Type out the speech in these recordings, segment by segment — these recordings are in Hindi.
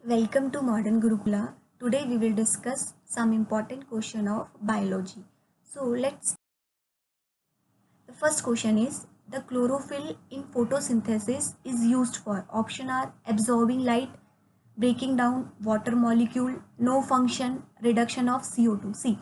Welcome to Modern Gurukula. Today we will discuss some important question of biology. So let's. The first question is the chlorophyll in photosynthesis is used for option are absorbing light, breaking down water molecule, no function, reduction of CO2. See,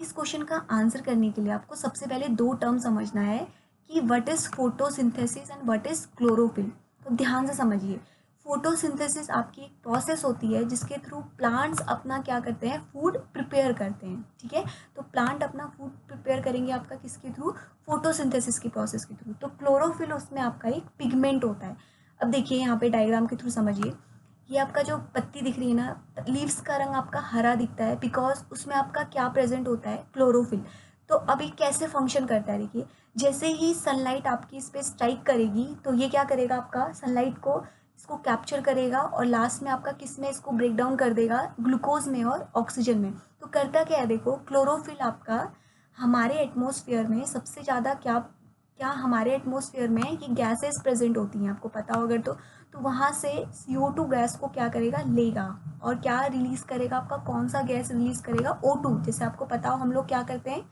इस क्वेश्चन का आंसर करने के लिए आपको सबसे पहले दो टर्म समझना है कि what is photosynthesis and what is chlorophyll. तो ध्यान से समझिए. फोटोसिंथेसिस आपकी एक प्रोसेस होती है जिसके थ्रू प्लांट्स अपना क्या करते हैं, फूड प्रिपेयर करते हैं. ठीक है, तो प्लांट अपना फूड प्रिपेयर करेंगे आपका किसके थ्रू, फोटोसिंथेसिस की प्रोसेस के थ्रू. तो क्लोरोफिल उसमें आपका एक पिगमेंट होता है. अब देखिए यहाँ पे डायग्राम के थ्रू समझिए. ये आपका जो पत्ती दिख रही है ना, लीव्स का रंग आपका हरा दिखता है बिकॉज उसमें आपका क्या प्रेजेंट होता है, क्लोरोफिल. तो अभी कैसे फंक्शन करता है देखिए. जैसे ही सनलाइट आपकी इस पर स्ट्राइक करेगी तो ये क्या करेगा, आपका सनलाइट को इसको कैप्चर करेगा और लास्ट में आपका किस में इसको ब्रेक डाउन कर देगा, ग्लूकोज में और ऑक्सीजन में. तो करता क्या है देखो, क्लोरोफिल आपका हमारे एटमॉस्फेयर में सबसे ज़्यादा क्या क्या हमारे एटमॉस्फेयर में ये गैसेस प्रेजेंट होती हैं, आपको पता हो अगर तो वहाँ से CO2 गैस को क्या करेगा, लेगा और क्या रिलीज करेगा, आपका कौन सा गैस रिलीज करेगा, O2. जैसे आपको पता हो हम लोग क्या करते हैं,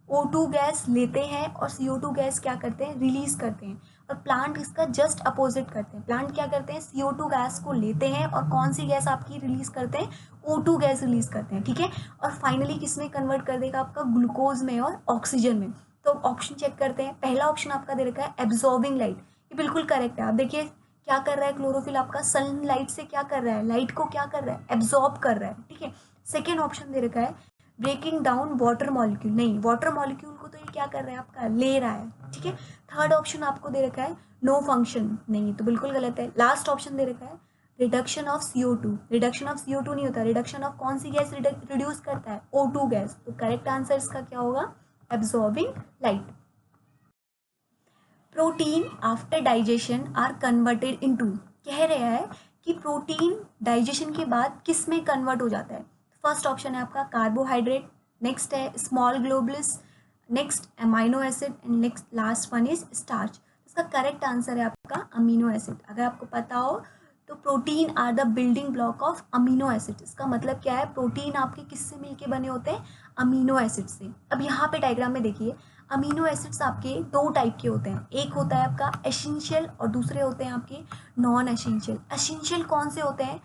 O2 गैस लेते हैं और CO2 गैस क्या करते हैं, रिलीज करते हैं. और प्लांट इसका जस्ट अपोजिट करते हैं. प्लांट क्या करते हैं, CO2 गैस को लेते हैं और कौन सी गैस आपकी रिलीज करते हैं, O2 गैस रिलीज करते हैं. ठीक है, और फाइनली किस में कन्वर्ट कर देगा, आपका ग्लूकोज में और ऑक्सीजन में. तो ऑप्शन चेक करते हैं. पहला ऑप्शन आपका दे रखा है एब्जॉर्बिंग लाइट, ये बिल्कुल करेक्ट है. आप देखिए क्या कर रहा है, क्लोरोफिल आपका सनलाइट से क्या कर रहा है, लाइट को क्या कर रहा है, एब्जॉर्ब कर रहा है. ठीक है. सेकेंड ऑप्शन दे रखा है ब्रेकिंग डाउन वाटर मॉलिक्यूल, नहीं, वाटर मॉलिक्यूल को तो ये क्या कर रहा है, आपका ले रहा है. ठीक है. थर्ड ऑप्शन आपको दे रखा है नो फंक्शन, नहीं, तो बिल्कुल गलत है. लास्ट ऑप्शन दे रखा है reduction of CO2. Reduction of CO2 नहीं होता, रिडक्शन ऑफ कौन सी गैस रिड्यूस करता है, O2 गैस. तो करेक्ट आंसर इसका क्या होगा, absorbing light. Protein after digestion are converted into, कह रहा है कि प्रोटीन डाइजेशन के बाद किस में कन्वर्ट हो जाता है. फर्स्ट ऑप्शन है आपका कार्बोहाइड्रेट, नेक्स्ट है small globules, next amino acid and next last one is starch. इसका करेक्ट आंसर है आपका अमीनो एसिड. अगर आपको पता हो तो protein are the building block of amino acid. इसका मतलब क्या है, प्रोटीन आपके किससे मिलके बने होते हैं, अमीनो एसिड से. अब यहाँ पे डायग्राम में देखिए, अमीनो एसिड्स आपके दो टाइप के होते हैं. एक होता है आपका एसेंशियल और दूसरे होते हैं आपके नॉन एसेंशियल. एसेंशियल कौन से होते हैं,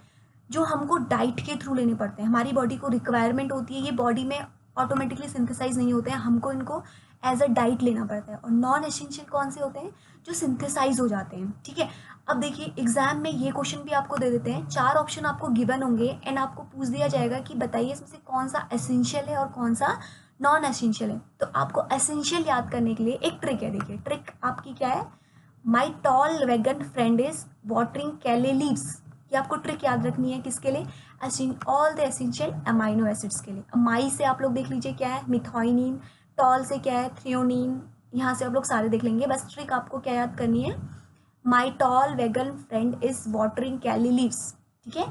जो हमको डाइट के थ्रू लेने पड़ते हैं, हमारी बॉडी को रिक्वायरमेंट होती है, ये बॉडी में ऑटोमेटिकली सिंथेसाइज नहीं होते हैं, हमको इनको एज अ डाइट लेना पड़ता है. और नॉन एसेंशियल कौन से होते हैं, जो सिंथेसाइज हो जाते हैं. ठीक है. अब देखिए एग्जाम में ये क्वेश्चन भी आपको दे देते हैं, चार ऑप्शन आपको गिवन होंगे एंड आपको पूछ दिया जाएगा कि बताइए इसमें से कौन सा एसेंशियल है और कौन सा नॉन एसेंशियल है. तो आपको एसेंशियल याद करने के लिए एक ट्रिक है. देखिए ट्रिक आपकी क्या है, my tall vegan friend is watering kale leaves. ये आपको ट्रिक याद रखनी है किसके लिए, all the essential amino acids के लिए. माई से आप लोग देख लीजिए क्या है, मिथाइनिन. टॉल से क्या है, थ्रियोनिन. यहाँ से आप लोग सारे देख लेंगे. बस ट्रिक आपको क्या याद करनी है, my tall vegan friend is watering kale leaves. ठीक है.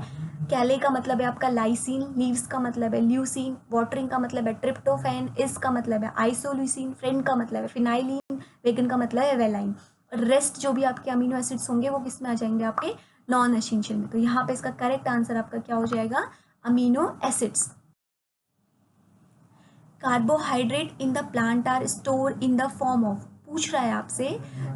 कैले का मतलब है आपका लाइसिन, लीव्स का मतलब है ल्यूसिन, वाटरिंग का मतलब है ट्रिप्टोफैन, इस का मतलब है आइसोल्यूसिन, फ्रेंड का मतलब है फिनाइलिन, वेगन का मतलब है वेलाइन. और रेस्ट जो भी आपके अमीनो एसिड्स होंगे वो किस में आ जाएंगे, आपके नॉन एसेंशियल में. तो यहाँ पे इसका करेक्ट आंसर आपका क्या हो जाएगा, amino acids. Carbohydrate in the plant are store in the form of, पूछ रहा है आपसे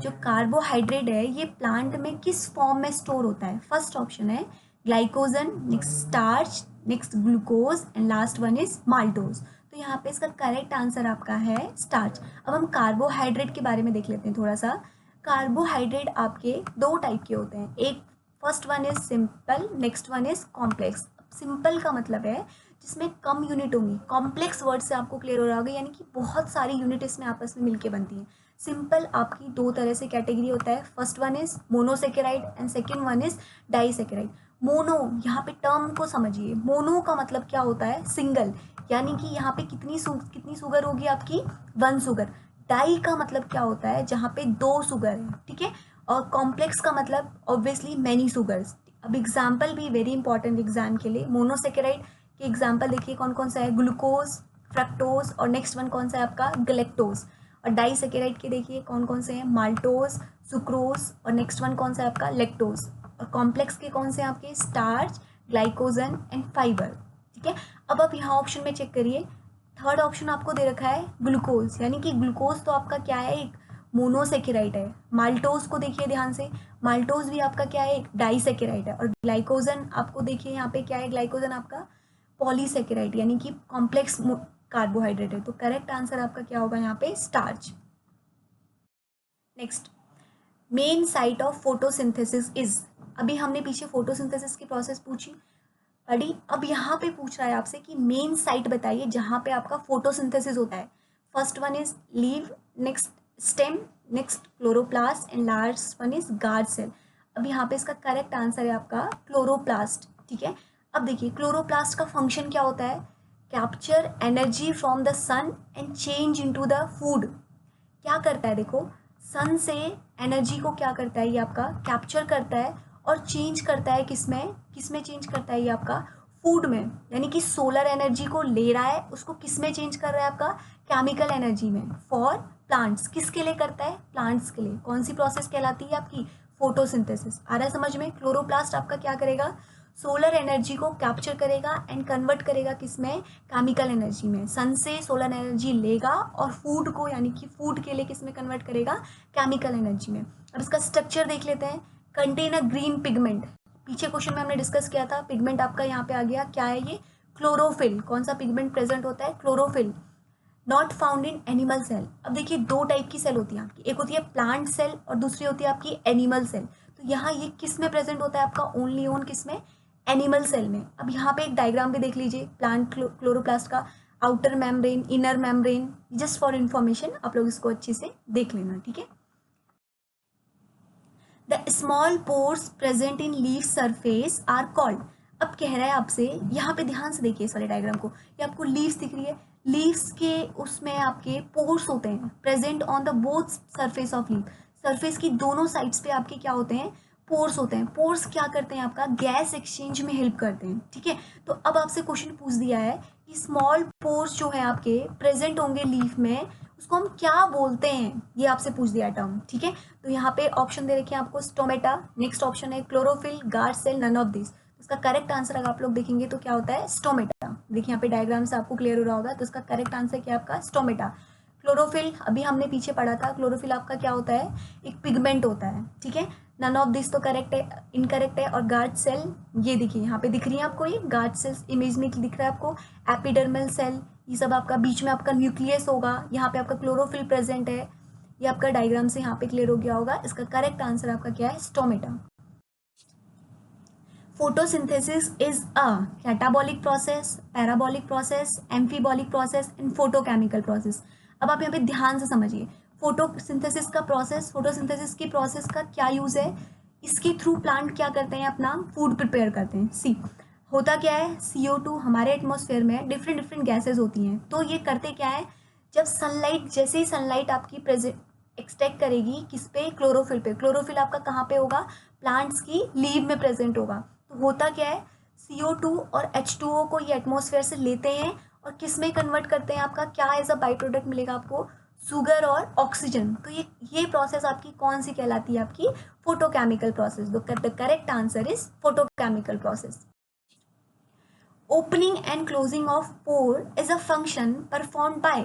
जो कार्बोहाइड्रेट है ये प्लांट में किस फॉर्म में स्टोर होता है. फर्स्ट ऑप्शन है glycogen, next starch, next glucose and last one is maltose. तो यहाँ पे इसका करेक्ट आंसर आपका है स्टार्च. अब हम कार्बोहाइड्रेट के बारे में देख लेते हैं थोड़ा सा. कार्बोहाइड्रेट आपके दो टाइप के होते हैं, एक first one is simple, next one is complex. Simple का मतलब है जिसमें कम यूनिट होंगी, कॉम्प्लेक्स वर्ड से आपको क्लियर हो रहा होगा, यानी कि बहुत सारी यूनिट इसमें आपस में मिलके बनती हैं. सिंपल आपकी दो तरह से कैटेगरी होता है, first one is monosaccharide and second one is disaccharide. Mono, यहाँ पे टर्म को समझिए, मोनो का मतलब क्या होता है, सिंगल, यानी कि यहाँ पे कितनी शुगर होगी आपकी, वन शुगर. डाई का मतलब क्या होता है, जहाँ पे दो शुगर है. ठीक है. और कॉम्प्लेक्स का मतलब ऑब्वियसली मैनी शुगर्स. अब एग्जाम्पल भी वेरी इंपॉर्टेंट एग्जाम के लिए, मोनोसेकेराइड के एग्जाम्पल देखिए कौन कौन सा है, ग्लूकोज, फ्रक्टोज और नेक्स्ट वन कौन सा है आपका, गलेक्टोज. और डाइसेकेराइड के देखिए कौन कौन से हैं, माल्टोज, सुक्रोज और नेक्स्ट वन कौन सा है आपका, लेक्टोज. और कॉम्प्लेक्स के कौन से हैं आपके, स्टार्च, ग्लाइकोजन एंड फाइबर। ठीक है, अब आप यहाँ ऑप्शन में चेक करिए, थर्ड ऑप्शन आपको दे रखा है ग्लूकोज, यानी कि ग्लूकोज तो आपका क्या है, एक मोनोसेकेराइड है। माल्टोज को देखिए ध्यान से, माल्टोज भी आपका क्या है, एक डाइसेकेराइड है। और ग्लाइकोजन आपको देखिए यहाँ पे क्या है, ग्लाइकोजन आपका पॉलीसेकेराइड यानी कि कॉम्प्लेक्स कार्बोहाइड्रेट है। तो करेक्ट आंसर आपका क्या होगा यहाँ पे, starch. Next, main site of photosynthesis is, अभी हमने पीछे फोटोसिंथेसिस की प्रोसेस पूछी पढ़ी, अब यहाँ पे पूछ रहा है आपसे कि मेन साइट बताइए जहाँ पे आपका फोटोसिंथेसिस होता है। First one is leave, next stem, next chloroplast and last one is guard cell. अब यहाँ पे इसका करेक्ट आंसर है आपका क्लोरोप्लास्ट। ठीक है, अब देखिए क्लोरोप्लास्ट का फंक्शन क्या होता है, capture energy from the sun and change into the food. क्या करता है, देखो सन से एनर्जी को क्या करता है, ये आपका कैप्चर करता है और चेंज करता है किसमें, किसमें चेंज करता है, ये आपका फूड में। यानी कि सोलर एनर्जी को ले रहा है, उसको किस में चेंज कर रहा है, आपका केमिकल एनर्जी में, फॉर प्लांट्स। किसके लिए करता है, प्लांट्स के लिए। कौन सी प्रोसेस कहलाती है आपकी, फोटोसिंथेसिस। आ रहा है समझ में, क्लोरोप्लास्ट आपका क्या करेगा, सोलर एनर्जी को कैप्चर करेगा एंड कन्वर्ट करेगा किसमें, केमिकल एनर्जी में। सन से सोलर एनर्जी लेगा और फूड को, यानी कि फूड के लिए किसमें कन्वर्ट करेगा, केमिकल एनर्जी में। अब इसका स्ट्रक्चर देख लेते हैं, कंटेन अ ग्रीन पिगमेंट। पीछे क्वेश्चन में हमने डिस्कस किया था, पिगमेंट आपका यहाँ पे आ गया, क्या है ये, क्लोरोफिल। कौन सा पिगमेंट प्रेजेंट होता है, chlorophyll. Not found in animal cell. अब देखिए दो टाइप की सेल होती है आपकी, एक होती है प्लांट सेल और दूसरी होती है आपकी एनिमल सेल। तो यहाँ ये किस में प्रेजेंट होता है आपका, ओनली ओन किसमें, एनिमल सेल में। अब यहाँ पे एक डायग्राम भी देख लीजिए प्लांट क्लोरोप्लास्ट का, outer membrane, inner membrane, just for information आप लोग इसको अच्छे से देख लेना। ठीक है, the small pores present in leaf surface are called. अब कह रहा है आपसे, यहाँ पे ध्यान से देखिए इस वाले डायग्राम को, ये आपको लीव्स दिख रही है, लीव्स के उसमें आपके पोर्स होते हैं present on the both surface of leaf. Surface की दोनों साइड्स पे आपके क्या होते हैं, पोर्स होते हैं। पोर्स क्या करते हैं, आपका गैस एक्सचेंज में हेल्प करते हैं। ठीक है, तो अब आपसे क्वेश्चन पूछ दिया है कि स्मॉल पोर्स जो है आपके प्रेजेंट होंगे लीफ में, उसको हम क्या बोलते हैं, ये आपसे पूछ दिया टर्म। ठीक है, तो यहाँ पे ऑप्शन दे रखे हैं आपको, स्टोमेटा, नेक्स्ट ऑप्शन है chlorophyll, guard cell, none of this. इसका करेक्ट आंसर अगर आप लोग देखेंगे तो क्या होता है, स्टोमेटा। देखिए यहाँ पे डायग्राम से आपको क्लियर हो रहा होगा, तो इसका करेक्ट आंसर क्या है आपका, स्टोमेटा। क्लोरोफिल अभी हमने पीछे पढ़ा था, क्लोरोफिल आपका क्या होता है, एक पिगमेंट होता है। ठीक है, नन ऑफ दिस तो करेक्ट है, इनकरेक्ट है। और गार्ड सेल, ये देखिए यहाँ पे दिख रही है आपको, ये गार्ड सेल्स इमेज में दिख रहा है आपको, एपिडर्मल सेल, ये सब आपका बीच में आपका न्यूक्लियस होगा, यहाँ पे आपका क्लोरोफिल प्रेजेंट है। ये आपका डायग्राम से यहाँ पे क्लियर हो गया होगा। इसका करेक्ट आंसर आपका क्या है, stomata. Photosynthesis is a catabolic process, parabolic process, amphibolic process and photochemical process. अब आप यहाँ पे ध्यान से समझिए, फोटोसिंथेसिस का प्रोसेस, फोटोसिंथेसिस की प्रोसेस का क्या यूज है, इसके थ्रू प्लांट क्या करते हैं, अपना फूड प्रिपेयर करते हैं। सी होता क्या है, CO2 हमारे एटमॉस्फेयर में डिफरेंट डिफरेंट गैसेज होती हैं, तो ये करते क्या है, जब सनलाइट, जैसे ही सनलाइट आपकी प्रेजेंट एक्सट्रैक्ट करेगी किस पे, क्लोरोफिल पे। क्लोरोफिल आपका कहाँ पे होगा, प्लांट्स की लीव में प्रेजेंट होगा। तो होता क्या है, CO2 और H2O को ये एटमॉस्फेयर से लेते हैं और किस में कन्वर्ट करते हैं, आपका क्या एज अ बाई प्रोडक्ट मिलेगा आपको, शुगर और ऑक्सीजन। तो ये प्रोसेस आपकी कौन सी कहलाती है, आपकी photochemical process. The correct answer is photochemical process. Opening and closing of pore is a function performed by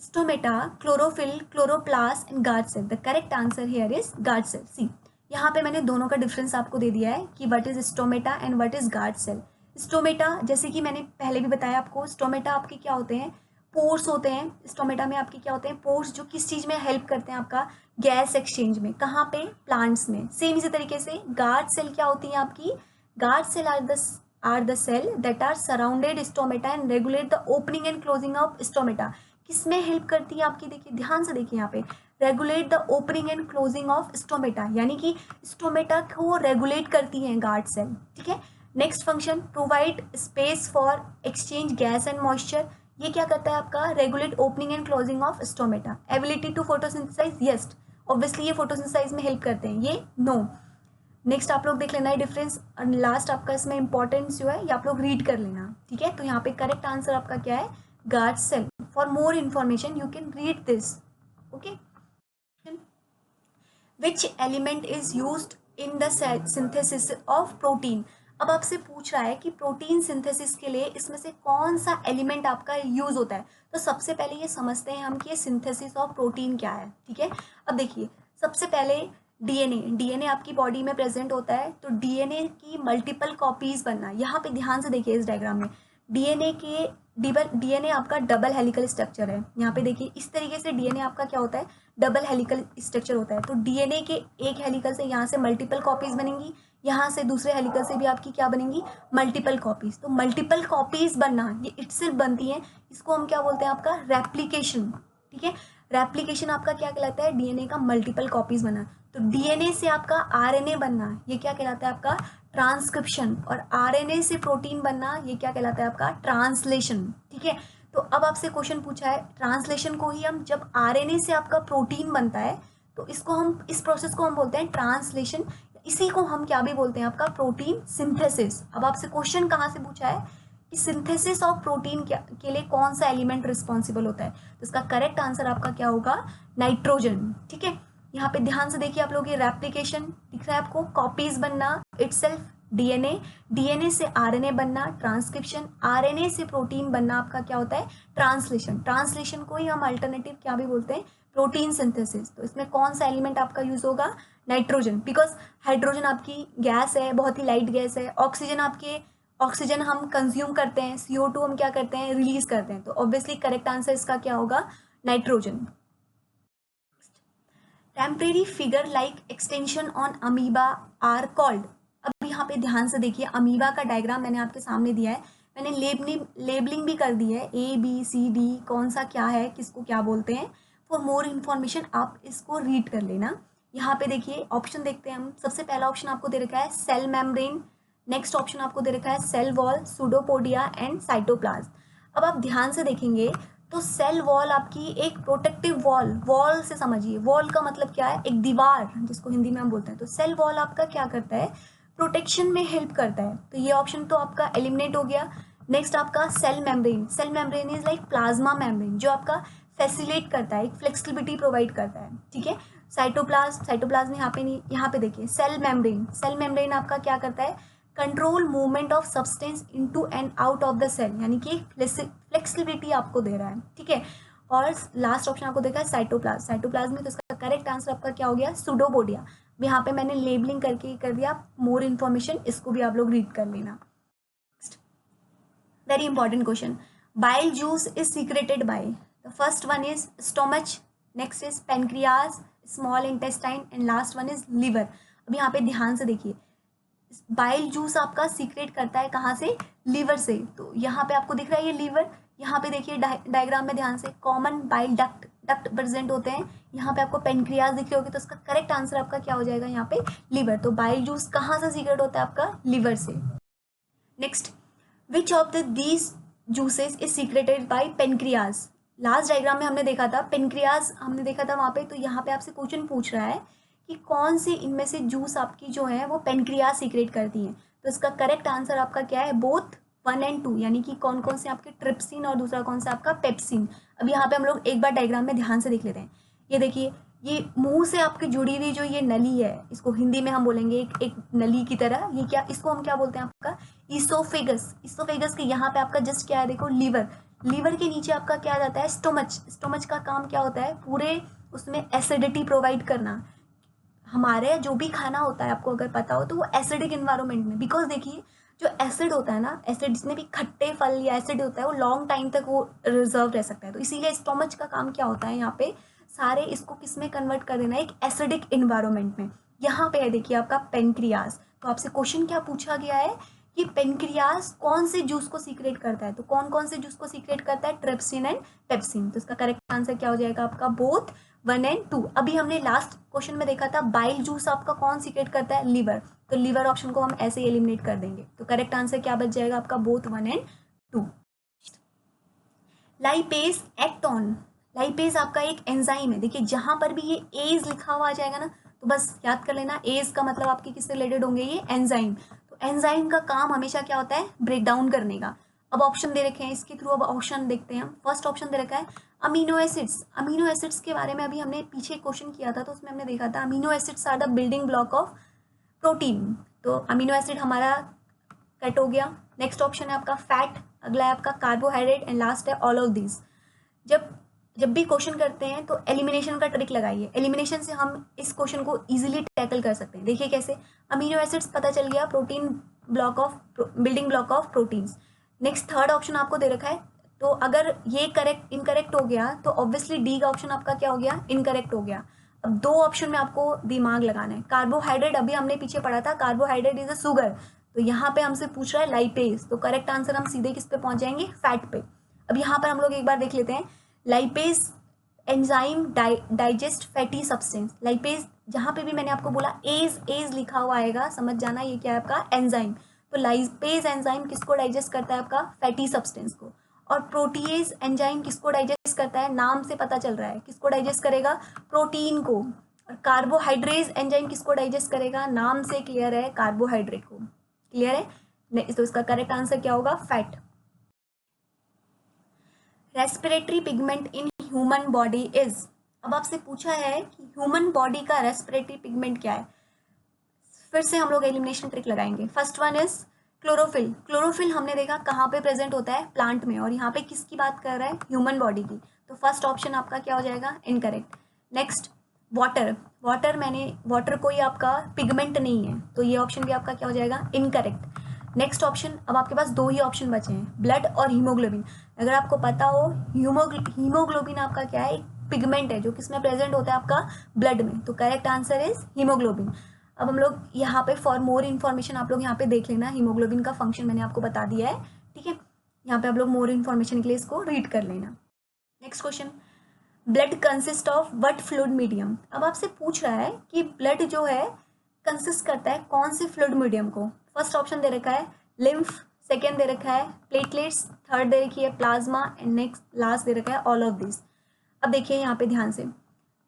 stomata, chlorophyll, chloroplast and guard cell. The correct answer here is guard cell. See, यहाँ पे मैंने दोनों का डिफरेंस आपको दे दिया है कि what is stomata and what is guard cell. Stomata, जैसे कि मैंने पहले भी बताया आपको, स्टोमेटा आपके क्या होते हैं, पोर्स होते हैं। स्टोमेटा में आपके क्या होते हैं, पोर्स, जो किस चीज में हेल्प करते हैं, आपका गैस एक्सचेंज में। कहाँ पे, प्लांट्स में। सेम इसी तरीके से गार्ड सेल क्या होती है आपकी, guard cell are the cell that are surrounded stomata and regulate the opening and closing of stomata. किसमें हेल्प करती है आपकी, देखिए ध्यान से देखिए यहाँ पे, regulate the opening and closing of stomata, यानी कि स्टोमेटा को रेगुलेट करती है गार्ड सेल। ठीक है, next function, provide space for exchange gas and moisture. ये क्या करता है आपका, regulate opening and closing of stomata. Ability to photosynthesize, yes obviously ये फोटोसिंथेसाइज में हेल्प करते हैं, ये नो। नेक्स्ट आप लोग देख लेना है डिफरेंस, और लास्ट आपका इसमें इंपॉर्टेंस जो है ये आप लोग रीड कर लेना। ठीक है, तो यहाँ पे करेक्ट आंसर आपका क्या है, guard cell. For more information you can read this. Okay, which element is used in the synthesis of protein। अब आपसे पूछ रहा है कि प्रोटीन सिंथेसिस के लिए इसमें से कौन सा एलिमेंट आपका यूज होता है। तो सबसे पहले ये समझते हैं हम कि ये सिंथेसिस ऑफ प्रोटीन क्या है। ठीक है, अब देखिए सबसे पहले डीएनए आपकी बॉडी में प्रेजेंट होता है। तो डीएनए की मल्टीपल कॉपीज बनना, यहाँ पे ध्यान से देखिए इस डायग्राम में डीएनए आपका डबल हेलिकल स्ट्रक्चर है। यहाँ पे देखिए इस तरीके से डीएनए आपका क्या होता है, डबल हेलिकल स्ट्रक्चर होता है। तो डीएनए के एक हेलिकल से यहाँ से मल्टीपल कॉपीज बनेंगी, यहाँ से दूसरे हेलिकल से भी आपकी क्या बनेंगी, मल्टीपल कॉपीज। तो मल्टीपल कॉपीज बनना ये इटसेल्फ बनती है, इसको हम क्या बोलते हैं, आपका रेप्लिकेशन। ठीक है, रेप्लिकेशन आपका क्या कहलाता है, डीएनए का मल्टीपल कॉपीज बना। तो डीएनए से आपका आरएनए बनना ये क्या कहलाता है, आपका ट्रांसक्रिप्शन। और आरएनए से प्रोटीन बनना ये क्या कहलाता है, आपका ट्रांसलेशन। ठीक है, तो अब आपसे क्वेश्चन पूछा है ट्रांसलेशन को ही हम, जब आरएनए से आपका प्रोटीन बनता है तो इसको हम, इस प्रोसेस को हम बोलते हैं ट्रांसलेशन। इसी को हम क्या भी बोलते हैं, आपका प्रोटीन सिंथेसिस। अब आपसे क्वेश्चन कहाँ से पूछा है कि सिंथेसिस ऑफ प्रोटीन के लिए कौन सा एलिमेंट रिस्पॉन्सिबल होता है। तो इसका करेक्ट आंसर आपका क्या होगा, नाइट्रोजन। ठीक है, यहाँ पे ध्यान से देखिए आप लोग, ये रेप्लिकेशन दिख रहा है आपको, कॉपीज बनना इटसेल्फ डीएनए, डीएनए से आरएनए बनना ट्रांसक्रिप्शन, आरएनए से प्रोटीन बनना आपका क्या होता है, ट्रांसलेशन। ट्रांसलेशन को ही हम अल्टरनेटिव क्या भी बोलते हैं, प्रोटीन सिंथेसिस। तो इसमें कौन सा एलिमेंट आपका यूज होगा, नाइट्रोजन, बिकॉज हाइड्रोजन आपकी गैस है, बहुत ही लाइट गैस है। ऑक्सीजन हम कंज्यूम करते हैं, CO2 हम क्या करते हैं, रिलीज करते हैं। तो ऑब्वियसली करेक्ट आंसर इसका क्या होगा, nitrogen. Temporary figure like extension on amoeba are called. अब यहाँ पे ध्यान से देखिए, अमीबा का डायग्राम मैंने आपके सामने दिया है, मैंने लेबलिंग भी कर दी है, ABCD कौन सा क्या है, किसको क्या बोलते हैं। फॉर मोर इन्फॉर्मेशन आप इसको रीड कर लेना। यहाँ पे देखिए ऑप्शन देखते हैं हम। सबसे पहला ऑप्शन आपको दे रखा है सेल मेम्ब्रेन, नेक्स्ट ऑप्शन आपको दे रखा है cell wall, pseudopodia and cytoplasm. अब आप ध्यान से देखेंगे तो सेल वॉल आपकी एक प्रोटेक्टिव वॉल, वॉल से समझिए, वॉल का मतलब क्या है, एक दीवार जिसको हिंदी में हम बोलते हैं। तो सेल वॉल आपका क्या करता है, प्रोटेक्शन में हेल्प करता है। तो ये ऑप्शन तो आपका एलिमिनेट हो गया। नेक्स्ट आपका cell membrane, cell membrane is like plasma membrane, जो आपका फैसिलेट करता है, एक फ्लेक्सिबिलिटी प्रोवाइड करता है। ठीक है, साइटोप्लाज्म यहाँ पे नहीं, यहाँ पे देखिए सेल मेम्ब्रेन आपका क्या करता है, control movement of substance into and out of the cell, यानी कि फ्लेक्सिबिलिटी आपको दे रहा है। ठीक है, और लास्ट ऑप्शन आपको देखा है साइटोप्लाज्म में। तो इसका करेक्ट आंसर आपका क्या हो गया, सूडोपोडिया। यहाँ पे मैंने लेबलिंग करके कर दिया, मोर इन्फॉर्मेशन इसको भी आप लोग रीड कर लेना। Very important question, bile juice is secreted by, the first one is stomach, next is pancreas, small intestine and last one is liver. अब यहाँ पे ध्यान से देखिए, बाइल जूस आपका सीक्रेट करता है कहाँ से, लीवर से। तो यहाँ पे आपको दिख रहा है ये लीवर, यहाँ पे देखिए डायग्राम में ध्यान से कॉमन बाइल डक्ट प्रेजेंट होते हैं, यहाँ पे आपको पेनक्रियाज दिख रहे होगे। तो इसका करेक्ट आंसर आपका क्या हो जाएगा, यहाँ पे लीवर। तो बाइल जूस कहाँ से सीक्रेट होता है, आपका लीवर से। Next, which of these juices is secreted by pancreas. Last diagram में हमने देखा था पेनक्रियाज, हमने देखा था वहाँ पे। तो यहाँ पे आपसे क्वेश्चन पूछ रहा है कि कौन सी इनमें से जूस आपकी जो है वो पेनक्रियाज सीक्रेट करती हैं। तो इसका करेक्ट आंसर आपका क्या है, बोथ 1 और 2, यानी कि कौन कौन से आपके ट्रिप्सिन और दूसरा कौन सा आपका पेप्सिन। अब यहाँ पे हम लोग एक बार डायग्राम में ध्यान से देख लेते हैं। ये देखिए, ये मुंह से आपकी जुड़ी हुई जो ये नली है, इसको हिंदी में हम बोलेंगे एक नली की तरह, ये क्या, इसको हम क्या बोलते हैं, आपका ईसोफेगस के यहाँ पे आपका जस्ट क्या है, देखो लीवर के नीचे आपका क्या आ जाता है, स्टोमच का काम क्या होता है, पूरे उसमें एसिडिटी प्रोवाइड करना। हमारे जो भी खाना होता है, आपको अगर पता हो तो वो एसिडिक इन्वायरमेंट में, बिकॉज देखिए जो एसिड होता है ना, एसिड जितने भी खट्टे फल या एसिड होता है वो लॉन्ग टाइम तक वो रिजर्व रह सकता है। तो इसीलिए स्टोमच का काम क्या होता है, यहाँ पे सारे इसको किस में कन्वर्ट कर देना है, एक एसिडिक इन्वायरमेंट में। यहाँ पे है देखिए आपका पेनक्रियाज। तो आपसे क्वेश्चन क्या पूछा गया है कि पेनक्रियाज कौन से जूस को सीक्रेट करता है। तो कौन कौन से जूस को सीक्रेट करता है, ट्रिप्सिन एंड पेप्सिन। तो इसका करेक्ट आंसर क्या हो जाएगा, आपका बोथ 1 और 2। अभी हमने लास्ट क्वेश्चन में देखा था बाइल जूस आपका कौन सीक्रेट करता है, लीवर। तो लीवर ऑप्शन को हम ऐसे ही एलिमिनेट कर देंगे। तो करेक्ट आंसर क्या बच जाएगा, आपका बोथ 1 और 2। लाइपेज एक्ट ऑन, लाइपेज आपका एक एंजाइम है। देखिए जहां पर भी ये एज लिखा हुआ आ जाएगा ना, तो बस याद कर लेना, एज का मतलब आपके किससे रिलेटेड होंगे, ये एंजाइम। तो एंजाइम का काम हमेशा क्या होता है, ब्रेक डाउन करने का। अब ऑप्शन दे रखे हैं इसके थ्रू, अब ऑप्शन देखते हैं हम। फर्स्ट ऑप्शन दे रखा है अमीनो एसिड्स। अमीनो एसिड्स के बारे में अभी हमने पीछे क्वेश्चन किया था, तो उसमें हमने देखा था amino acids are the building block of protein. तो अमीनो एसिड हमारा कट हो गया। नेक्स्ट ऑप्शन है आपका फैट, अगला है आपका कार्बोहाइड्रेट एंड लास्ट है ऑल ऑफ दीज। जब जब भी क्वेश्चन करते हैं तो एलिमिनेशन का ट्रिक लगाइए। एलिमिनेशन से हम इस क्वेश्चन को इजीली टैकल कर सकते हैं। देखिए कैसे, अमीनो एसिड्स पता चल गया, protein block of building block of proteins. Next third option आपको दे रखा है, तो अगर ये करेक्ट इनकरेक्ट हो गया तो ऑब्वियसली डी का ऑप्शन आपका क्या हो गया, इनकरेक्ट हो गया। अब दो ऑप्शन में आपको दिमाग लगाना है। कार्बोहाइड्रेट अभी हमने पीछे पढ़ा था, कार्बोहाइड्रेट इज अ शुगर, तो यहाँ पे हमसे पूछ रहा है लाइपेज, तो करेक्ट आंसर हम सीधे किस पे पहुंच जाएंगे, फैट पे। अब यहाँ पर हम लोग एक बार देख लेते हैं, lipase enzyme digest fatty substance. Lipase जहाँ पे भी मैंने आपको बोला एज एज लिखा हुआ आएगा, समझ जाना ये क्या है आपका एंजाइम। तो लाइपेज एंजाइम किसको डाइजेस्ट करता है, आपका फैटी सब्सटेंस को। और प्रोटीएज एंजाइम किसको डाइजेस्ट करता है, नाम से पता चल रहा है किसको डाइजेस्ट करेगा, प्रोटीन को। और कार्बोहाइड्रेज एंजाइम किसको डाइजेस्ट करेगा, नाम से क्लियर है, कार्बोहाइड्रेट को। क्लियर है, तो इसका करेक्ट आंसर क्या होगा, fat. Respiratory pigment in human body is. अब आपसे पूछा है कि ह्यूमन बॉडी का रेस्पिरेटरी पिगमेंट क्या है। फिर से हम लोग एलिमिनेशन ट्रिक लगाएंगे। First one is chlorophyll. Chlorophyll हमने देखा कहाँ पे प्रेजेंट होता है, प्लांट में, और यहाँ पे किसकी बात कर रहा है, ह्यूमन बॉडी की। तो फर्स्ट ऑप्शन आपका क्या हो जाएगा, इनकरेक्ट। नेक्स्ट वाटर, वाटर कोई आपका पिगमेंट नहीं है, तो ये ऑप्शन भी आपका क्या हो जाएगा, इनकरेक्ट। नेक्स्ट ऑप्शन, अब आपके पास दो ही ऑप्शन बचे हैं, ब्लड और हीमोग्लोबिन। अगर आपको पता हो, हीमोग्लोबिन आपका क्या है, एक पिगमेंट है जो किसमें प्रेजेंट होता है, आपका ब्लड में, तो करेक्ट आंसर इज हीमोग्लोबिन। अब हम लोग यहाँ पे फॉर मोर इन्फॉर्मेशन आप लोग यहाँ पे देख लेना, हीमोग्लोबिन का फंक्शन मैंने आपको बता दिया है, ठीक है। यहाँ पे आप लोग मोर इन्फॉर्मेशन के लिए इसको रीड कर लेना। Next question, blood consist of what fluid medium. अब आपसे पूछ रहा है कि ब्लड जो है कंसिस्ट करता है कौन से फ्लूइड मीडियम को। फर्स्ट ऑप्शन दे रखा है लिम्फ, सेकेंड दे रखा है प्लेटलेट्स, थर्ड दे रखी है प्लाज्मा, एंड नेक्स्ट लास्ट दे रखा है ऑल ऑफ दिस। अब देखिए यहाँ पे ध्यान से,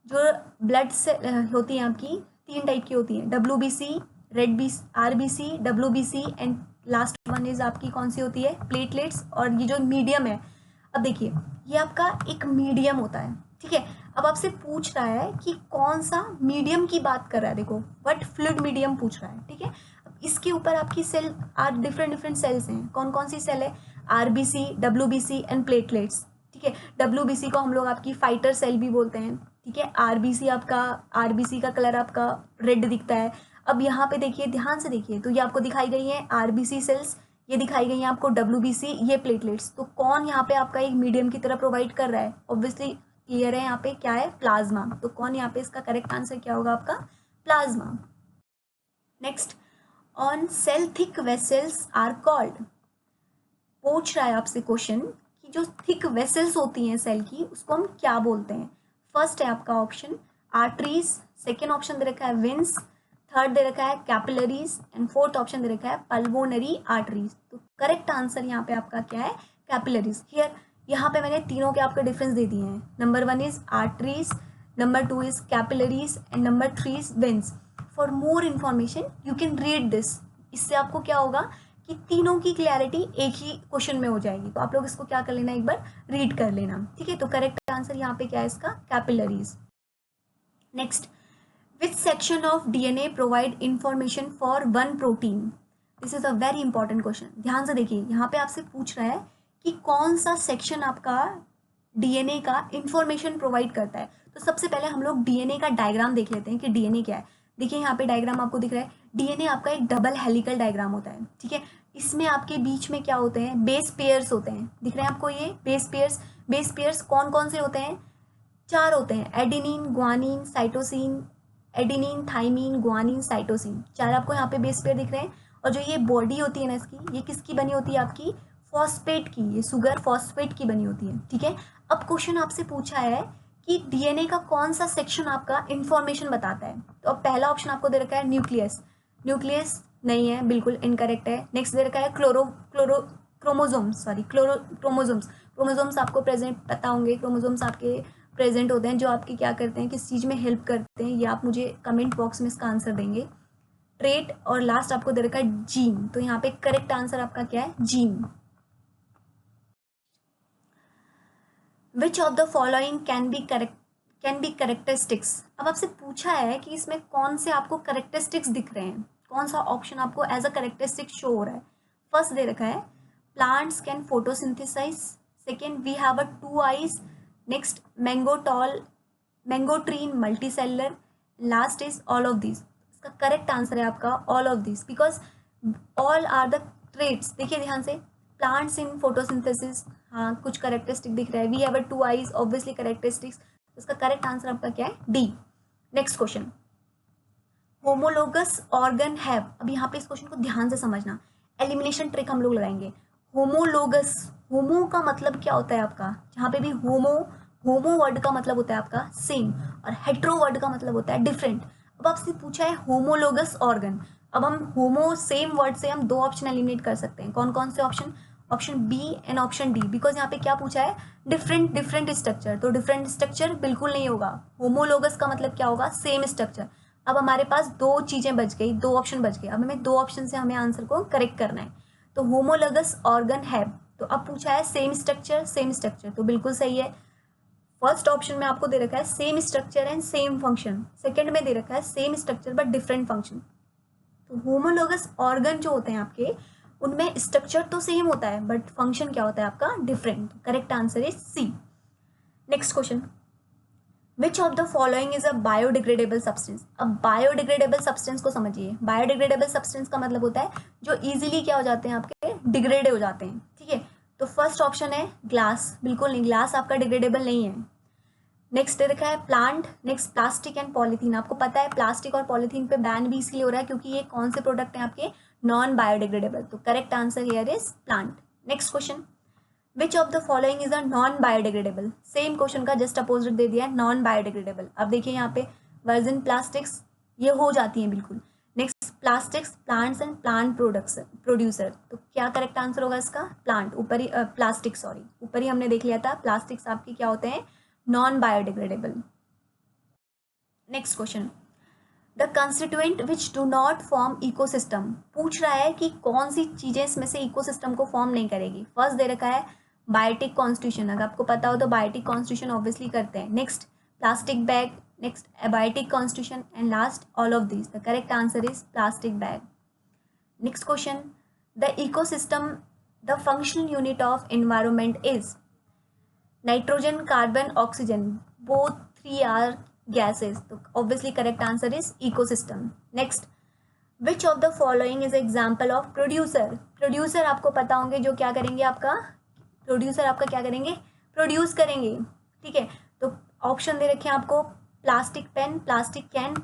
जो ब्लड से होती है आपकी तीन टाइप की होती है, WBC, red B RBC, WBC, and last one is आपकी कौन सी होती है, प्लेटलेट्स। और ये जो मीडियम है, अब देखिए ये आपका एक मीडियम होता है, ठीक है। अब आपसे पूछ रहा है कि कौन सा मीडियम की बात कर रहा है, देखो व्हाट फ्लूइड मीडियम पूछ रहा है, ठीक है। अब इसके ऊपर आपकी सेल आर डिफरेंट सेल्स हैं, कौन कौन सी सेल है, RBC, WBC एंड प्लेटलेट्स, ठीक है। WBC को हम लोग आपकी फाइटर सेल भी बोलते हैं, ठीक है। RBC का कलर आपका रेड दिखता है। अब यहाँ पे देखिए, ध्यान से देखिए, तो ये आपको दिखाई गई है RBC सेल्स, ये दिखाई गई है आपको WBC, ये प्लेटलेट्स। तो कौन यहाँ पे आपका एक मीडियम की तरह प्रोवाइड कर रहा है, ऑब्वियसली क्लियर है, यहाँ पे क्या है, प्लाज्मा। तो कौन यहाँ पे इसका करेक्ट आंसर क्या होगा, आपका plasma. Next, on cell thick vessels are called. पूछ रहा है आपसे क्वेश्चन कि जो थिक वेसल्स होती हैं सेल की, उसको हम क्या बोलते हैं। फर्स्ट है आपका ऑप्शन आर्टरीज, सेकेंड ऑप्शन दे रखा है वेंस, थर्ड दे रखा है कैपिलरीज, एंड फोर्थ ऑप्शन दे रखा है पल्मोनरी आर्टरीज। तो करेक्ट आंसर यहाँ पे आपका क्या है, कैपिलरीज। हियर यहाँ पे मैंने तीनों के आपके डिफरेंस दे दिए हैं, number 1 is arteries, number 2 is capillaries, and number 3 is veins. For more information you can read this. इससे आपको क्या होगा कि तीनों की क्लैरिटी एक ही क्वेश्चन में हो जाएगी। तो आप लोग इसको क्या कर लेना, एक बार रीड कर लेना, ठीक है। तो करेक्ट आंसर यहाँ पे क्या है इसका, capillaries. Next, which section of DNA provide information for one protein. This is a very important question. ध्यान से देखिए, यहाँ पे आपसे पूछ रहा है कि कौन सा सेक्शन आपका DNA का इंफॉर्मेशन प्रोवाइड करता है। तो सबसे पहले हम लोग DNA का डायग्राम देख लेते हैं कि DNA क्या है। देखिए यहाँ पे डायग्राम आपको दिख रहा है, DNA आपका एक डबल हेलिकल डायग्राम होता है, ठीक है। इसमें आपके बीच में क्या होते हैं, बेस पेयर्स होते हैं, दिख रहे हैं आपको ये बेस पेयर्स। बेस पेयर्स कौन कौन से होते हैं, 4 होते हैं, adenine, guanine, cytosine, adenine, thymine, guanine, cytosine, 4 आपको यहाँ पे बेस पेयर दिख रहे हैं। और जो ये बॉडी होती है ना इसकी, ये किसकी बनी होती है, आपकी फॉस्फेट की, ये शुगर फॉस्फेट की बनी होती है, ठीक है। अब क्वेश्चन आपसे पूछा है कि DNA का कौन सा सेक्शन आपका इंफॉर्मेशन बताता है। तो अब पहला ऑप्शन आपको दे रखा है न्यूक्लियस, न्यूक्लियस नहीं है, बिल्कुल इनकरेक्ट है। नेक्स्ट दे रखा है क्रोमोजोम्स आपको प्रेजेंट पता होंगे, क्रोमोजोम्स आपके प्रेजेंट होते हैं जो आपके क्या करते हैं, किस चीज़ में हेल्प करते हैं, ये आप मुझे कमेंट बॉक्स में इसका आंसर देंगे। ट्रेट, और लास्ट आपको दे रखा है जीन। तो यहाँ पे करेक्ट आंसर आपका क्या है, gene. Which of the following can be characteristics. अब आपसे पूछा है कि इसमें कौन से आपको करेक्टरिस्टिक्स दिख रहे हैं, कौन सा ऑप्शन आपको एज अ करेक्टरिस्टिक शो हो रहा है। फर्स्ट दे रखा है plants can photosynthesize, second we have a 2 eyes, next mango tree in multicellular, last is all of this. इसका करेक्ट आंसर है आपका all of this, because all are the traits. देखिए ध्यान से, प्लांट्स इन फोटोसिंथेसिस, हाँ कुछ करेक्टरिस्टिक दिख रहा है, we have a 2 eyes, obviously characteristics. इसका करेक्ट आंसर आपका क्या है? D. Next question, homologous organ have, अब यहाँ पे इस क्वेश्चन को ध्यान से समझना, एलिमिनेशन ट्रिक हम लोग लगाएंगे। होमोलोगस, होमो का मतलब क्या होता है आपका, जहाँ पे भी होमो, होमो वर्ड का मतलब होता है आपका सेम, और हेट्रो वर्ड का मतलब होता है डिफरेंट। अब आपसे पूछा है होमोलोगस ऑर्गन, अब हम होमो सेम वर्ड से हम 2 ऑप्शन एलिमिनेट कर सकते हैं। कौन कौन से option? Option B and option D, because यहाँ पे क्या पूछा है? डिफरेंट डिफरेंट स्ट्रक्चर, तो डिफरेंट स्ट्रक्चर बिल्कुल नहीं होगा। होमोलोगस का मतलब क्या होगा? Same structure. अब हमारे पास 2 चीजें बच गई, 2 ऑप्शन बच गए, अब हमें 2 ऑप्शन से हमें आंसर को करेक्ट करना है। तो होमोलोगस ऑर्गन है, तो अब पूछा है सेम स्ट्रक्चर, सेम स्ट्रक्चर, तो बिल्कुल सही है। फर्स्ट ऑप्शन में आपको दे रखा है same structure and same function, second में दे रखा है same structure but different function. तो होमोलोगस ऑर्गन जो होते हैं आपके, उनमें स्ट्रक्चर तो सेम होता है बट फंक्शन क्या होता है आपका? Different. Correct answer is C. Next question, which of the following is a biodegradable substance. अब बायोडिग्रेडेबल सब्सटेंस को समझिए। बायोडिग्रेडेबल सब्सटेंस का मतलब होता है जो इजीली क्या हो जाते हैं आपके? डिग्रेड हो जाते हैं, ठीक है। तो फर्स्ट ऑप्शन है ग्लास, बिल्कुल नहीं, ग्लास आपका डिग्रेडेबल नहीं है। नेक्स्ट रखा है plant, next plastic and polythene. आपको पता है प्लास्टिक और पॉलीथीन पे बैन भी इसलिए हो रहा है क्योंकि ये कौन से प्रोडक्ट हैं आपके? Non biodegradable. तो correct answer here is plant. Next question, which of the following is a non biodegradable. Same question का जस्ट अपोजिट दे दिया है, नॉन बायोडिग्रेडेबल। अब देखिए यहाँ पे वर्जिन प्लास्टिक्स ये हो जाती हैं बिल्कुल। Next plastics, plants and plant products producer, तो क्या करेक्ट आंसर होगा इसका? प्लांट। ऊपर ही प्लास्टिक, सॉरी ऊपर ही हमने देख लिया था, प्लास्टिक्स आपके क्या होते हैं? Non biodegradable. Next question, the constituent which do not form ecosystem. पूछ रहा है कि कौन सी चीजें इसमें से इकोसिस्टम को फॉर्म नहीं करेगी। फर्स्ट दे रखा है बायोटिक कॉन्स्टिट्यूशन, अगर आपको पता हो तो बायोटिक कॉन्स्टिट्यूशन ऑब्वियसली करते हैं। Next plastic bag, next abiotic constitution and last all of this. The correct answer is plastic bag. Next question, the ecosystem, the functional unit of environment is nitrogen, carbon, oxygen, both 3 are gases, तो obviously correct answer is ecosystem. Next, which of the following is example of producer। producer आपको पता होंगे जो क्या करेंगे आपका? producer आपका क्या करेंगे? प्रोड्यूस करेंगे, ठीक है। तो ऑप्शन दे रखे हैं आपको plastic pen, plastic can,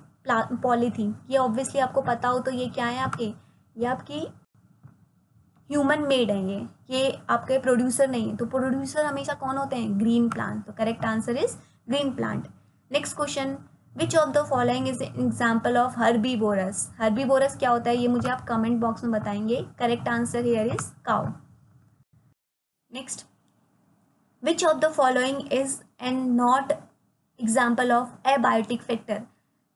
polythene. ये ऑब्वियसली आपको पता हो तो ये क्या है आपके? ये आपकी ह्यूमन मेड है, ये आपके प्रोड्यूसर नहीं है। तो प्रोड्यूसर हमेशा कौन होते हैं? Green plant. तो correct answer is green plant. Next question, which of the following is example of herbivorous. Herbivorous क्या होता है ये मुझे आप कमेंट बॉक्स में बताएंगे। Correct answer here is cow. Next, which of the following is and not example of abiotic factor.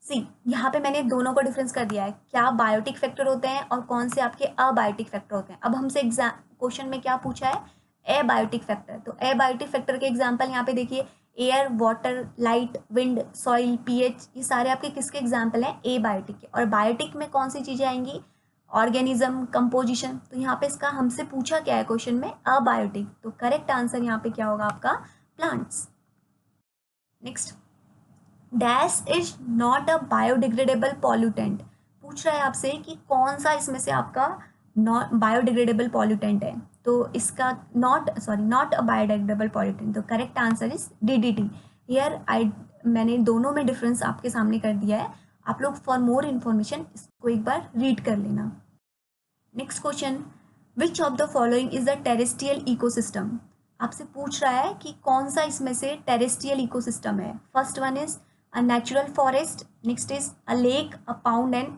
See, यहाँ पे मैंने दोनों को डिफरेंस कर दिया है, क्या बायोटिक फैक्टर होते हैं और कौन से आपके अबायोटिक फैक्टर होते हैं। अब हमसे एग्जाम क्वेश्चन में क्या पूछा है? Abiotic factor. तो एबायोटिक फैक्टर के एग्जाम्पल यहाँ पे देखिए, air, water, light, wind, soil, pH, ये सारे आपके किसके एग्जाम्पल हैं? एबायोटिक के। और बायोटिक में कौन सी चीजें आएंगी? Organism, composition. तो यहाँ पे इसका हमसे पूछा क्या है क्वेश्चन में? अबायोटिक। तो करेक्ट आंसर यहाँ पे क्या होगा आपका? Plants. Next, dash is not a biodegradable pollutant. पूछ रहा है आपसे कि कौन सा इसमें से आपका नॉट बायोडिग्रेडेबल पॉल्यूटेंट है। तो इसका नॉट अ बायोडिग्रेडेबल पॉल्यूटेंट। तो correct answer is DDT. Here मैंने दोनों में डिफरेंस आपके सामने कर दिया है, आप लोग फॉर मोर इन्फॉर्मेशन इसको एक बार रीड कर लेना। Next question, which of the following is a terrestrial ecosystem. आपसे पूछ रहा है कि कौन सा इसमें से टेरेस्ट्रियल इकोसिस्टम है। First one is a natural forest, next is a lake, a pound and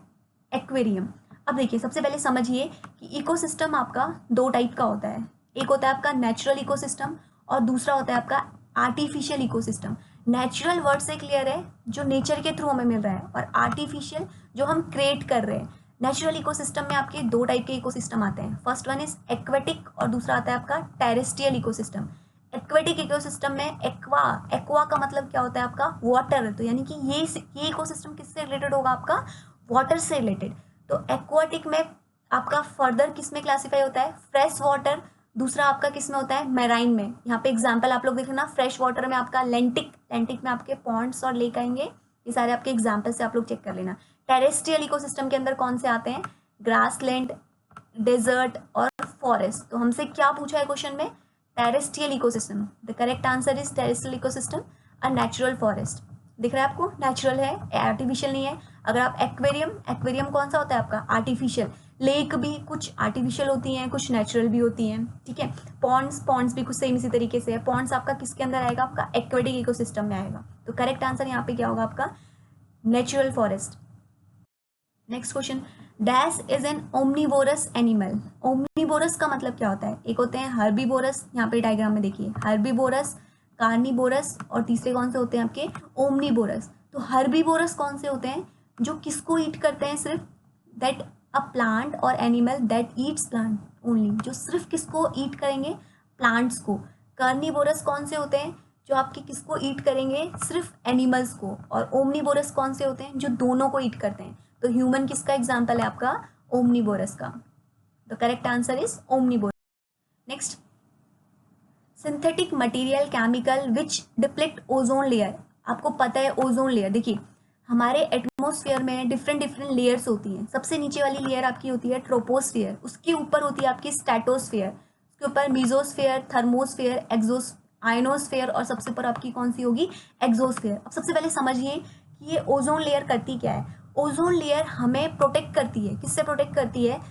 aquarium. अब देखिए सबसे पहले समझिए कि इकोसिस्टम आपका 2 टाइप का होता है। एक होता है आपका नेचुरल इकोसिस्टम और दूसरा होता है आपका आर्टिफिशियल इकोसिस्टम। नेचुरल वर्ड से क्लियर है जो नेचर के थ्रू हमें मिल रहा है, और आर्टिफिशियल जो हम क्रिएट कर रहे हैं। नेचुरल इकोसिस्टम में आपके 2 टाइप के इकोसिस्टम आते हैं। फर्स्ट वन इज एक्वेटिक और दूसरा आता है आपका टेरेस्ट्रियल इकोसिस्टम। एक्वेटिक इकोसिस्टम में एक्वा, एक्वा का मतलब क्या होता है आपका? वाटर। तो यानी कि ये इकोसिस्टम किससे रिलेटेड होगा आपका? वाटर से रिलेटेड। तो एक्वाटिक में आपका फर्दर किस में क्लासीफाई होता है, फ्रेश वाटर, दूसरा आपका किस में होता है, मैराइन में। यहाँ पे एग्जाम्पल आप लोग देखना, फ्रेश वाटर में आपका लेंटिक, लेंटिक में आपके पॉन्ड्स और लेक आएंगे, ये सारे आपके एग्जाम्पल से आप लोग चेक कर लेना। टेरेस्ट्रियल इकोसिस्टम के अंदर कौन से आते हैं, ग्रासलैंड, डेजर्ट और फॉरेस्ट। तो हमसे क्या पूछा है क्वेश्चन में, terrestrial ecosystem. The correct answer is terrestrial ecosystem a natural forest. दिख रहा है आपको, नेचुरल है, आर्टिफिशियल नहीं है। अगर आप एक्वेरियम, एक्वेरियम कौन सा होता है आपका, आर्टिफिशियल। लेक भी कुछ आर्टिफिशियल होती हैं, कुछ नेचुरल भी होती हैं, ठीक है। पॉन्ड्स, पॉन्ड्स भी कुछ सेम इसी तरीके से है। पॉन्ड्स आपका किसके अंदर आएगा, आपका एक्वेटिक इकोसिस्टम में आएगा। तो करेक्ट आंसर यहाँ पे क्या होगा आपका, natural forest. Next question, dash is an omnivorous animal. Omnivorous का मतलब क्या होता है, एक होते हैं हर्बीवोरस, यहाँ पे डायग्राम में देखिए, हर्बीवोरस, कार्निवोरस, और तीसरे कौन से होते हैं आपके, ओमनीवोरस। तो हर्बीवोरस कौन से होते हैं, जो किसको ईट करते हैं, सिर्फ दैट अ प्लांट और animal that eats plant only, जो सिर्फ किसको ईट करेंगे, प्लांट्स को। कार्निवोरस कौन से होते हैं, जो आपके किसको ईट करेंगे, सिर्फ एनिमल्स को। और ओमनीवोरस कौन से होते हैं, जो दोनों को ईट करते हैं। तो ह्यूमन किसका एग्जाम्पल है आपका, ओमनीवोरस का। The correct answer is omnivorous. Next, synthetic material chemical which deplete ozone layer. आपको पता है ओजोन लेयर, देखिए हमारे एटमोस्फेयर में डिफरेंट डिफरेंट लेयर्स होती हैं। सबसे नीचे वाली लेयर आपकी होती है ट्रोपोस्फेयर, उसके ऊपर होती है आपकी स्ट्रेटोस्फेयर, उसके ऊपर मीजोस्फेयर, थर्मोस्फेयर, एक्सोस आयनोस्फेयर, और सबसे ऊपर आपकी कौन सी होगी, एक्सोस्फेयर। अब सबसे पहले समझिए कि ये ओजोन लेयर करती क्या है। ओजोन लेयर हमें प्रोटेक्ट करती है, किससे प्रोटेक्ट करती है,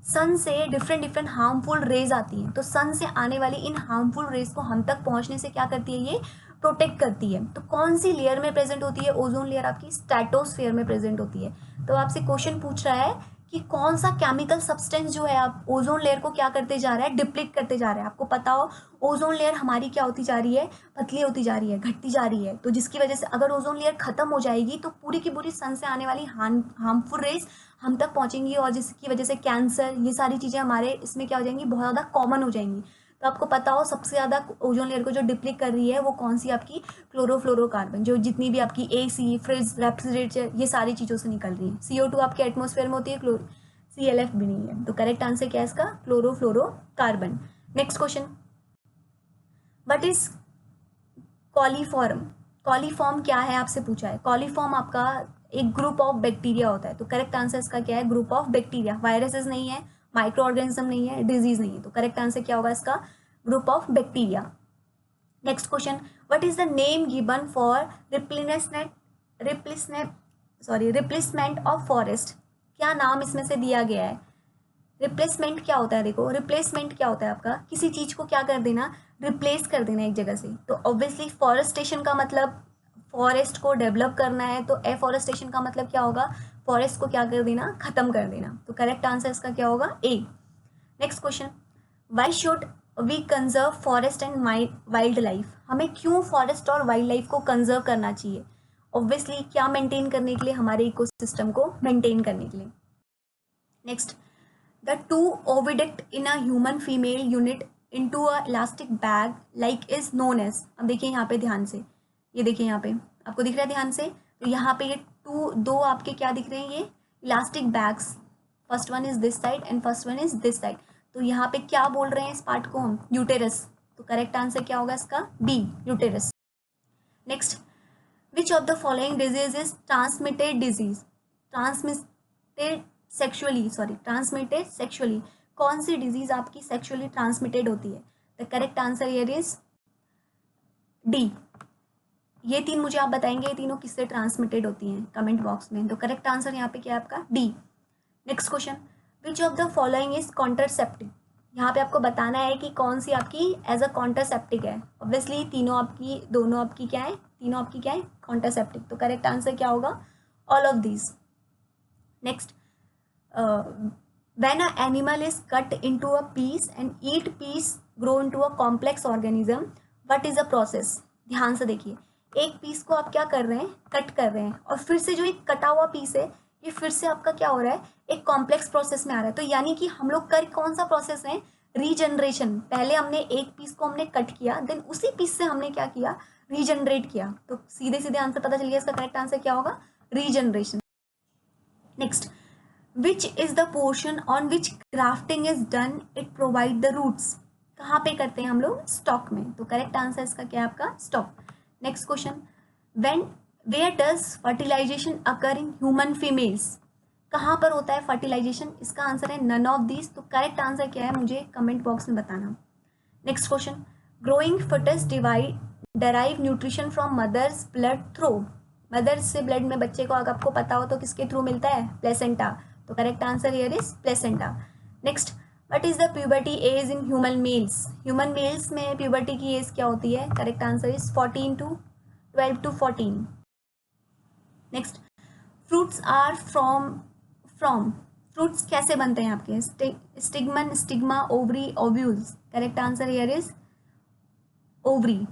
सन से डिफरेंट डिफरेंट हार्मफुल रेज आती हैं। तो सन से आने वाली इन हार्मफुल रेज को हम तक पहुंचने से क्या करती है, ये प्रोटेक्ट करती है। तो कौन सी लेयर में प्रेजेंट होती है, ओजोन लेयर आपकी स्ट्रेटोस्फेयर में प्रेजेंट होती है। तो आपसे क्वेश्चन पूछ रहा है कि कौन सा केमिकल सब्सटेंस जो है आप ओजोन लेयर को क्या करते जा रहा है, डिप्लीट करते जा रहा है। आपको पता हो ओजोन लेयर हमारी क्या होती जा रही है, पतली होती जा रही है, घटती जा रही है। तो जिसकी वजह से अगर ओजोन लेयर खत्म हो जाएगी तो पूरी की पूरी सन से आने वाली हार्मफुल रेज हम तक पहुंचेंगी, और जिसकी वजह से कैंसर, ये सारी चीज़ें हमारे इसमें क्या हो जाएंगी, बहुत ज़्यादा कॉमन हो जाएंगी। तो आपको पता हो सबसे ज़्यादा ओजोन लेयर को जो डिप्लीट कर रही है वो कौन सी, आपकी क्लोरोफ्लोरोकार्बन, जो जितनी भी आपकी एसी, फ्रिज, रेफ्रिजरेटर, ये सारी चीज़ों से निकल रही है। CO2 आपके एटमोस्फेयर में होती है, CLF भी नहीं है। तो करेक्ट आंसर क्या है इसका, chlorofluorocarbon. Next question, what is coliform. Coliform क्या है आपसे पूछा है। कॉलीफॉर्म आपका एक ग्रुप ऑफ बैक्टीरिया होता है। तो करेक्ट आंसर इसका क्या है, ग्रुप ऑफ बैक्टीरिया। वायरसेस नहीं है, माइक्रो ऑर्गेनिज्म नहीं है, डिजीज नहीं है। तो करेक्ट आंसर क्या होगा इसका, group of bacteria. Next question, what is the name given for replacement of forest. क्या नाम इसमें से दिया गया है। रिप्लेसमेंट क्या होता है, देखो रिप्लेसमेंट क्या होता है आपका, किसी चीज को क्या कर देना, रिप्लेस कर देना एक जगह से। तो ऑब्वियसली फॉरेस्टेशन का मतलब फॉरेस्ट को डेवलप करना है, तो एफॉरेस्टेशन का मतलब क्या होगा, फॉरेस्ट को क्या कर देना, खत्म कर देना। तो करेक्ट आंसर इसका क्या होगा, A. Next question, why should we conserve forest and wildlife. हमें क्यों फॉरेस्ट और वाइल्ड लाइफ को कंजर्व करना चाहिए। ऑब्वियसली क्या मेंटेन करने के लिए, हमारे इकोसिस्टम को मेंटेन करने के लिए। Next, the two oviduct in a human female unit into a elastic bag like is known as। अब देखिए यहाँ पे ध्यान से, ये देखिए यहाँ पे आपको दिख रहा है ध्यान से। तो यहाँ पे ये दो आपके क्या दिख रहे हैं, ये elastic bags. First one is this side and first one is this side. तो यहाँ पे क्या बोल रहे हैं इस पार्ट को हम, यूटेरस। तो करेक्ट आंसर क्या होगा इसका, B, uterus. Next, which of the following disease is transmitted disease. Transmitted sexually. कौन सी डिजीज आपकी सेक्सुअली ट्रांसमिटेड होती है। The correct answer here is D. ये तीन मुझे आप बताएंगे, ये तीनों किससे ट्रांसमिटेड होती हैं कमेंट बॉक्स में। तो करेक्ट आंसर यहाँ पे क्या है आपका, D. Next question, which of the following is contraceptive. यहाँ पे आपको बताना है कि कौन सी आपकी एज अ कॉन्ट्रासेप्टिक है। ऑब्वियसली तीनों आपकी, दोनों आपकी क्या है, तीनों आपकी क्या है, कॉन्ट्रासेप्टिक। तो करेक्ट आंसर क्या होगा, all of these. Next, when an animal is cut into a piece and each piece grow into a complex organism, what is the process। ध्यान से देखिए, एक पीस को आप क्या कर रहे हैं, कट कर रहे हैं, और फिर से जो एक कटा हुआ पीस है ये फिर से आपका क्या हो रहा है, एक कॉम्प्लेक्स प्रोसेस में आ रहा है। तो यानी कि हम लोग कर कौन सा प्रोसेस है, रीजनरेशन। पहले हमने एक पीस को हमने कट किया, देन उसी पीस से हमने क्या किया, रीजनरेट किया। तो सीधे सीधे आंसर पता चल गया, इसका करेक्ट आंसर क्या होगा, regeneration. Next, which is the portion on which grafting is done, it provide the roots. कहाँ पे करते हैं हम लोग? स्टॉक में। तो करेक्ट आंसर इसका क्या है आपका? Stock. Next question, when where does fertilization occur in human females? कहाँ पर होता है फर्टिलाइजेशन? इसका आंसर है नन ऑफ दिस। तो करेक्ट आंसर क्या है मुझे कमेंट बॉक्स में बताना। Next question, growing fetus derive nutrition from mother's blood through. Mother's से ब्लड में बच्चे को अगर आपको पता हो तो किसके थ्रू मिलता है? प्लेसेंटा। तो correct answer here is placenta. Next, what is the puberty age in human males? Human males में प्यूबर्टी की एज क्या होती है? Correct answer is 14 to 12 to 14। Next, fruits are from fruits कैसे बनते हैं आपके? Stigma, stigma, ovary, ovules. Correct answer here is ovary.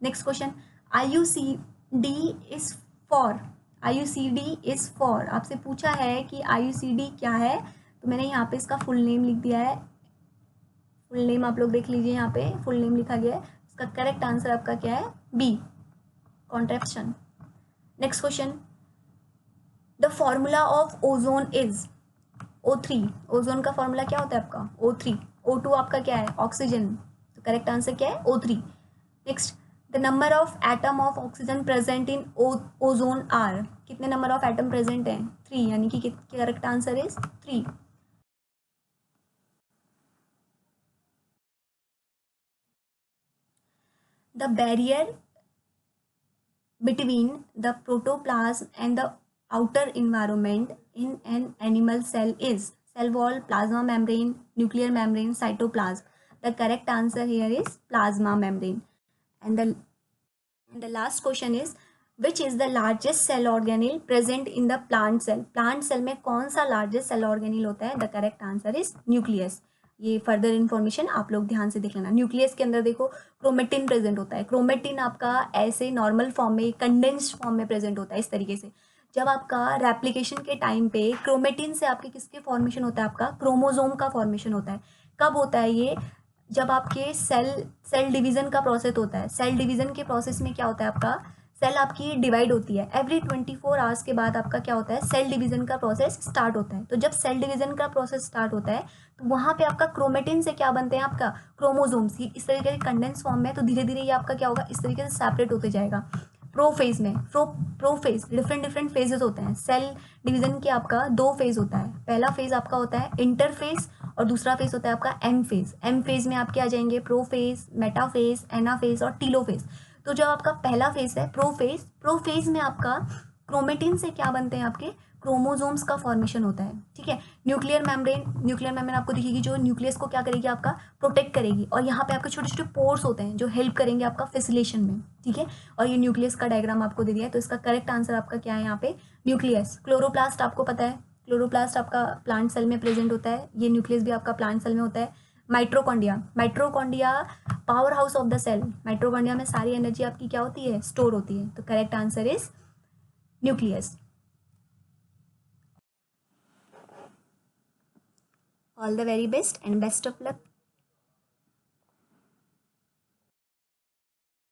Next question, IUCD is for. IUCD is for, आपसे पूछा है कि IUCD क्या है, तो मैंने यहाँ पे इसका फुल नेम लिख दिया है। फुल नेम आप लोग देख लीजिए, यहाँ पे फुल नेम लिखा गया है। इसका करेक्ट आंसर आपका क्या है? B, contraction. Next question, the formula of ozone is O3। Ozone का फॉर्मूला क्या होता है आपका? O3। O2 आपका क्या है? ऑक्सीजन। तो करेक्ट आंसर क्या है? O3। Next, the number of atom of oxygen present in ozone are. कितने नंबर ऑफ एटम प्रेजेंट हैं? 3, यानी कि correct answer is 3। The barrier between the protoplasm and the outer environment in an animal cell is cell wall, plasma membrane, nuclear membrane, cytoplasm. The correct answer here is plasma membrane. And the last question is, which is the largest cell organelle present in the plant cell? Plant cell में कौन सा largest cell organelle होता है? The correct answer is nucleus. ये फर्दर इन्फॉर्मेशन आप लोग ध्यान से देख लेना। न्यूक्लियस के अंदर देखो क्रोमेटिन प्रेजेंट होता है। क्रोमेटिन आपका ऐसे नॉर्मल फॉर्म में, कंडेंस्ड फॉर्म में प्रेजेंट होता है इस तरीके से। जब आपका रेप्लिकेशन के टाइम पे क्रोमेटिन से आपके किसके फॉर्मेशन होता है? आपका क्रोमोजोम का फॉर्मेशन होता है। कब होता है ये? जब आपके सेल डिवीजन का प्रोसेस होता है। सेल डिवीजन के प्रोसेस में क्या होता है? आपका सेल आपकी डिवाइड होती है। एवरी 24 आवर्स के बाद आपका क्या होता है? सेल डिवीजन का प्रोसेस स्टार्ट होता है। तो जब सेल डिवीजन का प्रोसेस स्टार्ट होता है तो वहाँ पे आपका क्रोमेटिन से क्या बनते हैं? आपका क्रोमोजोम्स। इस तरीके से कंडेंस फॉर्म में, तो धीरे धीरे ये आपका क्या होगा? इस तरीके से सेपरेट होते जाएगा। प्रोफेज में प्रोफेज डिफरेंट फेजेस होते हैं। सेल डिवीजन के आपका 2 फेज होता है। पहला फेज आपका होता है इंटरफेज और दूसरा फेज होता है आपका एम फेज। एम फेज में आपके आ जाएंगे प्रोफेज, मेटाफेज, एनाफेज और टीलोफेज। तो जब आपका पहला फेज है प्रोफेज में आपका क्रोमेटिन से क्या बनते हैं? आपके क्रोमोजोम्स का फॉर्मेशन होता है। ठीक है। न्यूक्लियर मेम्ब्रेन आपको दिखेगी, जो न्यूक्लियस को क्या करेगी? आपका प्रोटेक्ट करेगी। और यहाँ पे आपके छोटे छोटे पोर्स होते हैं जो हेल्प करेंगे आपका फेसिलेशन में। ठीक है। और ये न्यूक्लियस का डायग्राम आपको दे दिया है। तो इसका करेक्ट आंसर आपका क्या है? यहाँ पे न्यूक्लियस। क्लोरोप्लास्ट आपको पता है, क्लोरोप्लास्ट आपका प्लांट सेल में प्रेजेंट होता है। ये न्यूक्लियस भी आपका प्लांट सेल में होता है। Mitochondria power house of the cell. Mitochondria में सारी एनर्जी आपकी क्या होती है? स्टोर होती है। तो correct answer is nucleus. All the very best and best of luck.